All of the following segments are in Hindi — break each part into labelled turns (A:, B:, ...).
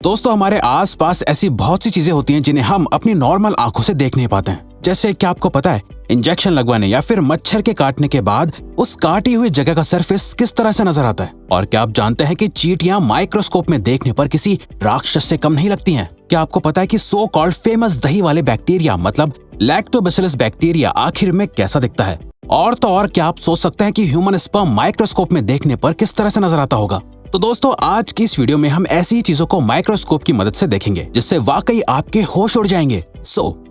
A: दोस्तों हमारे आसपास ऐसी बहुत सी चीजें होती हैं जिन्हें हम अपनी नॉर्मल आंखों से देख नहीं पाते हैं। जैसे क्या आपको पता है, इंजेक्शन लगवाने या फिर मच्छर के काटने के बाद उस काटी हुई जगह का सरफेस किस तरह से नजर आता है? और क्या आप जानते हैं कि चींटियां माइक्रोस्कोप में देखने पर किसी राक्षस से कम नहीं लगती हैं? क्या आपको पता है कि सो कॉल्ड फेमस दही वाले बैक्टीरिया मतलब लैक्टोबैसिलस बैक्टीरिया आखिर में कैसा दिखता है? और तो और क्या आप सोच सकते हैं कि ह्यूमन स्पर्म माइक्रोस्कोप में देखने पर किस तरह से नजर आता होगा? तो दोस्तों आज की इस वीडियो में हम ऐसी ही चीजों को माइक्रोस्कोप की मदद से देखेंगे जिससे वाकई आपके होश उड़ जाएंगे।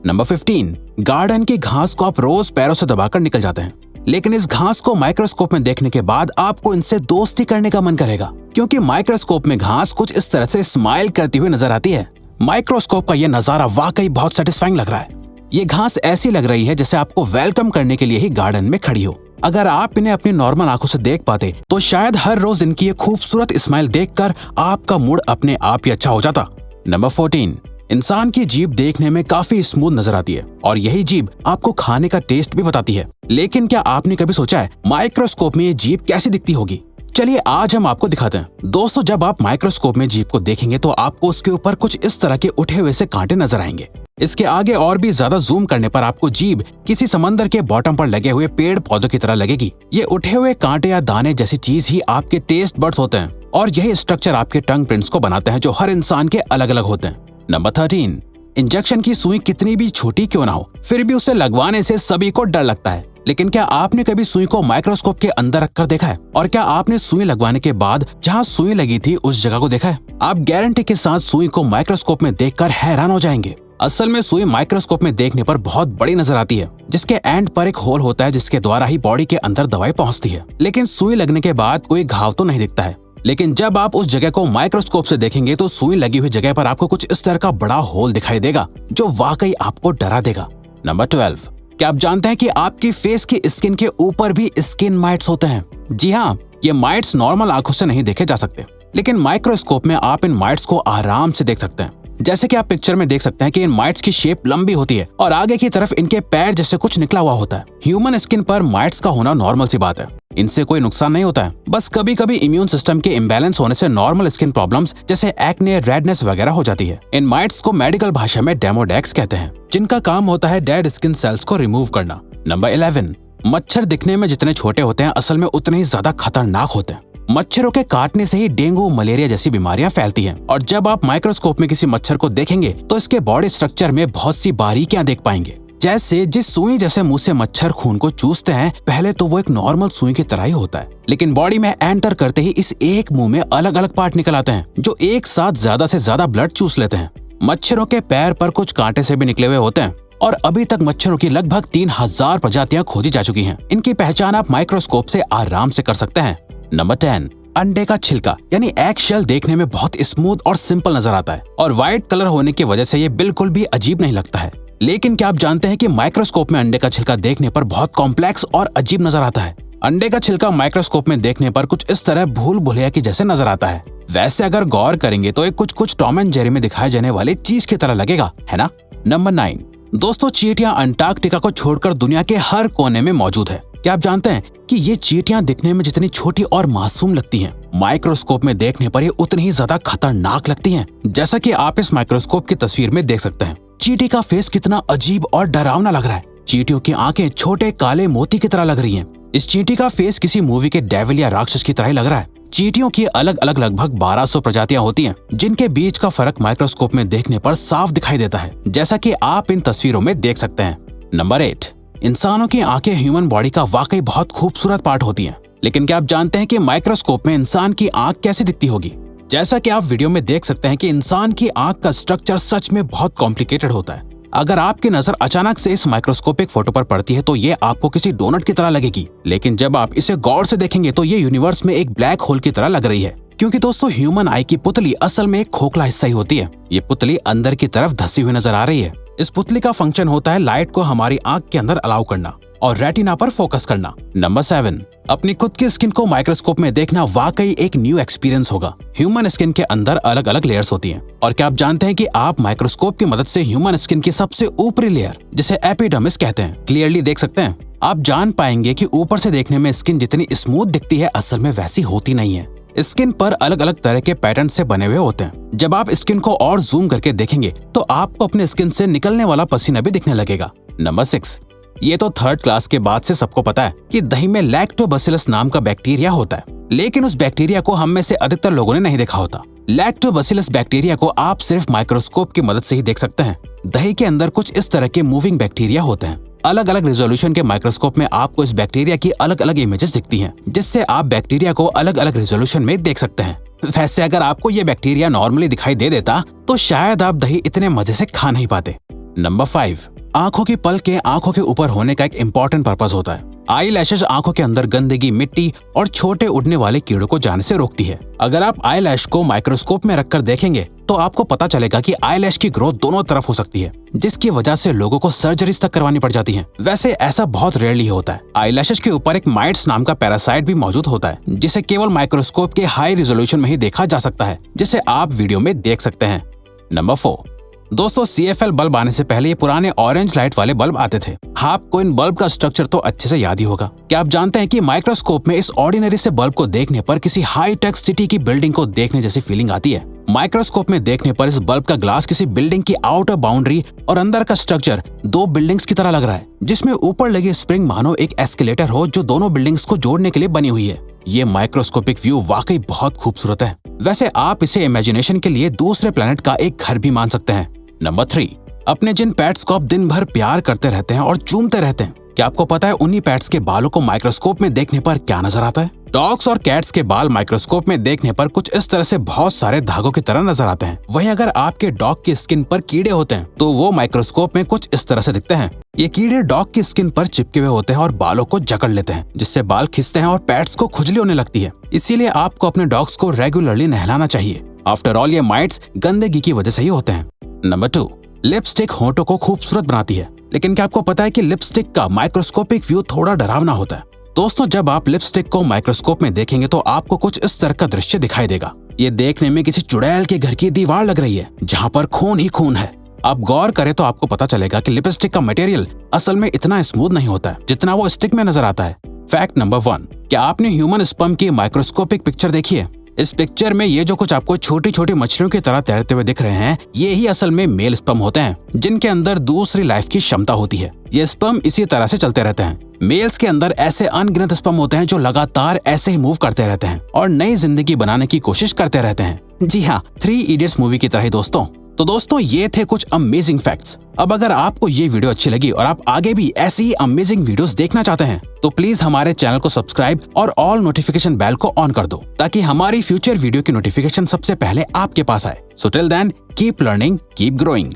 A: नंबर 15, गार्डन की घास को आप रोज पैरों से दबाकर निकल जाते हैं, लेकिन इस घास को माइक्रोस्कोप में देखने के बाद आपको इनसे दोस्ती करने का मन करेगा, क्योंकि माइक्रोस्कोप में घास कुछ इस तरह से स्माइल करती हुई नजर आती है। माइक्रोस्कोप का यह नजारा वाकई बहुत सेटिस्फाइंग लग रहा है। ये घास ऐसी लग रही है जैसे आपको वेलकम करने के लिए ही गार्डन में खड़ी हो। अगर आप इन्हें अपनी नॉर्मल आंखों से देख पाते तो शायद हर रोज इनकी ये खूबसूरत स्माइल देखकर आपका मूड अपने आप ही अच्छा हो जाता। नंबर 14, इंसान की जीभ देखने में काफी स्मूथ नजर आती है और यही जीभ आपको खाने का टेस्ट भी बताती है। लेकिन क्या आपने कभी सोचा है माइक्रोस्कोप में ये जीभ कैसी दिखती होगी? चलिए आज हम आपको दिखाते हैं। दोस्तों जब आप माइक्रोस्कोप में जीभ को देखेंगे तो आपको उसके ऊपर कुछ इस तरह के उठे हुए से कांटे नजर आएंगे। इसके आगे और भी ज्यादा जूम करने पर आपको जीभ किसी समंदर के बॉटम पर लगे हुए पेड़ पौधों की तरह लगेगी। ये उठे हुए कांटे या दाने जैसी चीज ही आपके टेस्ट बड्स होते हैं और यही स्ट्रक्चर आपके टंग प्रिंट्स को बनाते हैं जो हर इंसान के अलग अलग होते हैं। नंबर 13, इंजेक्शन की सुई कितनी भी छोटी क्यों ना हो फिर भी उसे लगवाने से सभी को डर लगता है। लेकिन क्या आपने कभी सुई को माइक्रोस्कोप के अंदर रखकर देखा है? और क्या आपने सुई लगवाने के बाद जहां सुई लगी थी उस जगह को देखा है? आप गारंटी के साथ सुई को माइक्रोस्कोप में देखकर हैरान हो जाएंगे। असल में सुई माइक्रोस्कोप में देखने पर बहुत बड़ी नजर आती है, जिसके एंड पर एक होल होता है जिसके द्वारा ही बॉडी के अंदर दवाई पहुंचती है। लेकिन सुई लगने के बाद कोई घाव तो नहीं दिखता है। लेकिन जब आप उस जगह को माइक्रोस्कोप से देखेंगे तो सुई लगी हुई जगह पर आपको कुछ इस तरह का बड़ा होल दिखाई देगा जो वाकई आपको डरा देगा। नंबर 12, क्या आप जानते हैं कि आपकी फेस की स्किन के ऊपर भी स्किन माइट्स होते हैं? जी हाँ, ये माइट्स नॉर्मल आंखों से नहीं देखे जा सकते, लेकिन माइक्रोस्कोप में आप इन माइट्स को आराम से देख सकते हैं। जैसे कि आप पिक्चर में देख सकते हैं कि इन माइट्स की शेप लंबी होती है और आगे की तरफ इनके पैर जैसे कुछ निकला हुआ होता है। ह्यूमन स्किन पर माइट्स का होना नॉर्मल सी बात है, इनसे कोई नुकसान नहीं होता है। बस कभी कभी इम्यून सिस्टम के इम्बैलेंस होने से नॉर्मल स्किन प्रॉब्लम्स जैसे एक्ने, रेडनेस वगैरह हो जाती है। इन माइट्स को मेडिकल भाषा में डेमोडेक्स कहते हैं, जिनका काम होता है डेड स्किन सेल्स को रिमूव करना। नंबर 11, मच्छर दिखने में जितने छोटे होते हैं असल में उतने ही ज्यादा खतरनाक होते हैं। मच्छरों के काटने से ही डेंगू, मलेरिया जैसी बीमारियां फैलती हैं और जब आप माइक्रोस्कोप में किसी मच्छर को देखेंगे तो इसके बॉडी स्ट्रक्चर में बहुत सी बारीकियां देख पाएंगे। जैसे जिस सुई जैसे मुंह से मच्छर खून को चूसते हैं पहले तो वो एक नॉर्मल सुई की तरह ही होता है, लेकिन बॉडी में एंटर करते ही इस एक मुंह में अलग अलग पार्ट निकल आते हैं जो एक साथ ज्यादा से ज्यादा ब्लड चूस लेते हैं। मच्छरों के पैर पर कुछ कांटे से भी निकले हुए होते हैं और अभी तक मच्छरों की लगभग 3000 प्रजातियां खोजी जा चुकी हैं। इनकी पहचान आप माइक्रोस्कोप से आराम से कर सकते हैं। नंबर 10, अंडे का छिलका यानी एग शेल देखने में बहुत स्मूथ और सिंपल नजर आता है और व्हाइट कलर होने की वजह से ये बिल्कुल भी अजीब नहीं लगता है। लेकिन क्या आप जानते हैं कि माइक्रोस्कोप में अंडे का छिलका देखने पर बहुत कॉम्प्लेक्स और अजीब नजर आता है? अंडे का छिलका माइक्रोस्कोप में देखने पर कुछ इस तरह भूल भुलैया की जैसे नजर आता है। वैसे अगर गौर करेंगे तो ये कुछ टॉम एंड जेरी में दिखाए जाने वाली चीज की तरह लगेगा, है ना? नंबर 9, दोस्तों चींटियां अंटार्कटिका को छोड़कर दुनिया के हर कोने में मौजूद है। क्या आप जानते हैं कि ये चींटियां दिखने में जितनी छोटी और मासूम लगती हैं, माइक्रोस्कोप में देखने पर ये उतनी ही ज्यादा खतरनाक लगती हैं। जैसा कि आप इस माइक्रोस्कोप की तस्वीर में देख सकते हैं, चींटी का फेस कितना अजीब और डरावना लग रहा है। चींटियों की आंखें छोटे काले मोती की तरह लग रही हैं। इस चींटी का फेस किसी मूवी के डेविल या राक्षस की तरह ही लग रहा है। चींटियों की अलग अलग लगभग 1200 प्रजातियां होती हैं, जिनके बीच का फर्क माइक्रोस्कोप में देखने पर साफ दिखाई देता है, जैसा कि आप इन तस्वीरों में देख सकते हैं। नंबर 8, इंसानों की आंखें ह्यूमन बॉडी का वाकई बहुत खूबसूरत पार्ट होती हैं, लेकिन क्या आप जानते हैं कि माइक्रोस्कोप में इंसान की आंख कैसी दिखती होगी? जैसा कि आप वीडियो में देख सकते हैं कि इंसान की आंख का स्ट्रक्चर सच में बहुत कॉम्प्लिकेटेड होता है। अगर आपकी नजर अचानक से इस माइक्रोस्कोपिक फोटो पर पड़ती है तो ये आपको किसी डोनट की तरह लगेगी, लेकिन जब आप इसे गौर से देखेंगे तो ये यूनिवर्स में एक ब्लैक होल की तरह लग रही है। क्योंकि दोस्तों ह्यूमन आई की पुतली असल में एक खोखला हिस्सा ही होती है। ये पुतली अंदर की तरफ धसी हुई नजर आ रही है। इस पुतली का फंक्शन होता है लाइट को हमारी आंख के अंदर अलाउ करना और रेटिना पर फोकस करना। नंबर 7, अपनी खुद की स्किन को माइक्रोस्कोप में देखना वाकई एक न्यू एक्सपीरियंस होगा। ह्यूमन स्किन के अंदर अलग अलग लेयर्स होती हैं और क्या आप जानते हैं कि आप माइक्रोस्कोप की मदद से ह्यूमन स्किन की सबसे ऊपरी लेयर जिसे एपिडर्मिस कहते हैं क्लियरली देख सकते हैं। आप जान पाएंगे कि ऊपर से देखने में स्किन जितनी स्मूथ दिखती है असल में वैसी होती नहीं है। स्किन पर अलग अलग तरह के पैटर्न से बने हुए होते हैं। जब आप स्किन को और जूम करके देखेंगे तो आपको अपने स्किन से निकलने वाला पसीना भी दिखने लगेगा। नंबर 6, ये तो थर्ड क्लास के बाद से सबको पता है कि दही में लैक्टोबैसिलस नाम का बैक्टीरिया होता है, लेकिन उस बैक्टीरिया को हम में से अधिकतर लोगों ने नहीं देखा होता। लैक्टोबैसिलस बैक्टीरिया को आप सिर्फ माइक्रोस्कोप की मदद से ही देख सकते हैं। दही के अंदर कुछ इस तरह के मूविंग बैक्टीरिया होते हैं। अलग अलग रेजोल्यूशन के माइक्रोस्कोप में आपको इस बैक्टीरिया की अलग अलग इमेजेस दिखती हैं, जिससे आप बैक्टीरिया को अलग अलग रेजोल्यूशन में देख सकते हैं। वैसे अगर आपको ये बैक्टीरिया नॉर्मली दिखाई दे देता तो शायद आप दही इतने मजे से खा नहीं पाते। नंबर 5, आंखों की पलकें आंखों के ऊपर होने का एक इम्पोर्टेंट पर्पस होता है। आई लैशेज आंखों के अंदर गंदगी, मिट्टी और छोटे उड़ने वाले कीड़ों को जाने से रोकती है। अगर आप आई लैश को माइक्रोस्कोप में रखकर देखेंगे तो आपको पता चलेगा कि आई लैश की ग्रोथ दोनों तरफ हो सकती है, जिसकी वजह से लोगों को सर्जरीज तक करवानी पड़ जाती है। वैसे ऐसा बहुत रेयरली होता है। आई लैशेज के ऊपर एक माइट्स नाम का पैरासाइट भी मौजूद होता है, जिसे केवल माइक्रोस्कोप के हाई रेजोल्यूशन में ही देखा जा सकता है, जिसे आप वीडियो में देख सकते हैं। नंबर 4, दोस्तों CFL बल्ब आने से पहले ये पुराने ऑरेंज लाइट वाले बल्ब आते थे। आपको इन बल्ब का स्ट्रक्चर तो अच्छे से याद ही होगा। क्या आप जानते हैं कि माइक्रोस्कोप में इस ऑर्डिनरी से बल्ब को देखने पर किसी हाई टेक सिटी की बिल्डिंग को देखने जैसी फीलिंग आती है। माइक्रोस्कोप में देखने पर इस बल्ब का ग्लास किसी बिल्डिंग की आउटर बाउंड्री और अंदर का स्ट्रक्चर दो बिल्डिंग्स की तरह लग रहा है, जिसमें ऊपर लगी स्प्रिंग मानो एक एस्केलेटर हो जो दोनों बिल्डिंग्स को जोड़ने के लिए बनी हुई है। ये माइक्रोस्कोपिक व्यू वाकई बहुत खूबसूरत है। वैसे आप इसे इमेजिनेशन के लिए दूसरे प्लेनेट का एक घर भी मान सकते हैं। नंबर 3, अपने जिन पेट्स को आप दिन भर प्यार करते रहते हैं और चूमते रहते हैं, क्या आपको पता है उन्हीं पेट्स के बालों को माइक्रोस्कोप में देखने पर क्या नजर आता है? डॉग्स और कैट्स के बाल माइक्रोस्कोप में देखने पर कुछ इस तरह से बहुत सारे धागों की तरह नजर आते हैं। वहीं अगर आपके डॉग की स्किन पर कीड़े होते हैं तो वो माइक्रोस्कोप में कुछ इस तरह से दिखते हैं। ये कीड़े डॉग की स्किन पर चिपके हुए होते हैं और बालों को जकड़ लेते हैं, जिससे बाल खिंचते हैं और पेट्स को खुजली होने लगती है। इसीलिए आपको अपने डॉग्स को रेगुलरली नहलाना चाहिए। आफ्टर ऑल ये माइट्स गंदगी की वजह से ही होते हैं। नंबर 2, लिपस्टिक होंठों को खूबसूरत बनाती है, लेकिन क्या आपको पता है कि लिपस्टिक का माइक्रोस्कोपिक व्यू थोड़ा डरावना होता है? दोस्तों, जब आप लिपस्टिक को माइक्रोस्कोप में देखेंगे तो आपको कुछ इस तरह का दृश्य दिखाई देगा। ये देखने में किसी चुड़ैल के घर की दीवार लग रही है, जहाँ पर खून ही खून है। आप गौर करें तो आपको पता चलेगा कि लिपस्टिक का मटेरियल असल में इतना स्मूथ नहीं होता है जितना वो स्टिक में नजर आता है। फैक्ट नंबर 1, क्या आपने ह्यूमन स्पर्म की माइक्रोस्कोपिक पिक्चर देखी है? इस पिक्चर में ये जो कुछ आपको छोटी छोटी मछलियों की तरह तैरते हुए दिख रहे हैं, ये ही असल में मेल स्पर्म होते हैं, जिनके अंदर दूसरी लाइफ की क्षमता होती है। ये स्पर्म इसी तरह से चलते रहते हैं। मेल्स के अंदर ऐसे अनगिनत स्पर्म होते हैं जो लगातार ऐसे ही मूव करते रहते हैं और नई जिंदगी बनाने की कोशिश करते रहते हैं। जी हाँ, 3 इडियट्स मूवी की तरह ही दोस्तों। तो दोस्तों, ये थे कुछ अमेजिंग फैक्ट्स। अब अगर आपको ये वीडियो अच्छी लगी और आप आगे भी ऐसी ही अमेजिंग वीडियोस देखना चाहते हैं तो प्लीज हमारे चैनल को सब्सक्राइब और ऑल नोटिफिकेशन बेल को ऑन कर दो, ताकि हमारी फ्यूचर वीडियो की नोटिफिकेशन सबसे पहले आपके पास आए। So till then, keep learning, keep growing.